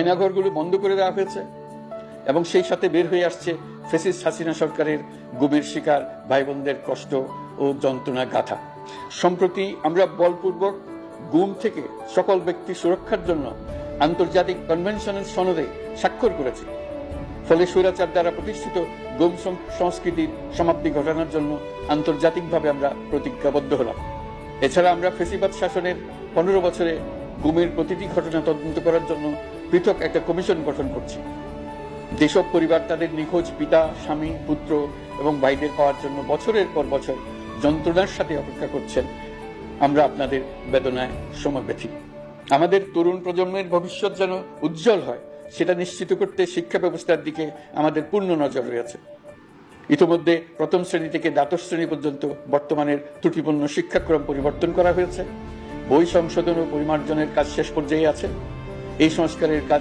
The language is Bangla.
আয়নাঘরগুলো বন্ধ করে দেওয়া হয়েছে এবং সেই সাথে বের হয়ে আসছে ফ্যাসিস্ট হাসিনা সরকারের গুমের শিকার ভাই বোনদের কষ্ট ও যন্ত্রণা গাথা। সম্প্রতি আমরা বলপূর্বক গুম থেকে সকল ব্যক্তি সুরক্ষার জন্য আন্তর্জাতিক কনভেনশনের সনদে স্বাক্ষর করেছি। ফলে স্বৈরাচার দ্বারা প্রতিষ্ঠিত গুম সংস্কৃতির সমাপ্তি ঘটানোর জন্য আন্তর্জাতিকভাবে আমরা প্রতিজ্ঞাবদ্ধ হলাম। এছাড়া আমরা ফ্যাসিবাদ শাসনের 15 বছরে গুমের প্রতিটি ঘটনা তদন্ত করার জন্য পৃথক একটা কমিশন গঠন করছি। যেসব পরিবার তাদের নিখোঁজ পিতা, স্বামী, পুত্র এবং ভাইদের পাওয়ার জন্য বছরের পর বছর যন্ত্রণার সাথে অপেক্ষা করছেন, আমরা আপনাদের বেদনায় সমবেথী। আমাদের তরুণ প্রজন্মের ভবিষ্যৎ যেন উজ্জ্বল হয়, সেটা নিশ্চিত করতে শিক্ষা ব্যবস্থার দিকে আমাদের পূর্ণ নজর রয়েছে। ইতিমধ্যে প্রথম শ্রেণী থেকে দ্বাদশ শ্রেণী পর্যন্ত বর্তমানের ত্রুটিপূর্ণ শিক্ষাক্রম পরিবর্তন করা হয়েছে। বই সংশোধন ও পরিমার্জনের কাজ শেষ পর্যায়ে আছে। এই সংস্কারের কাজ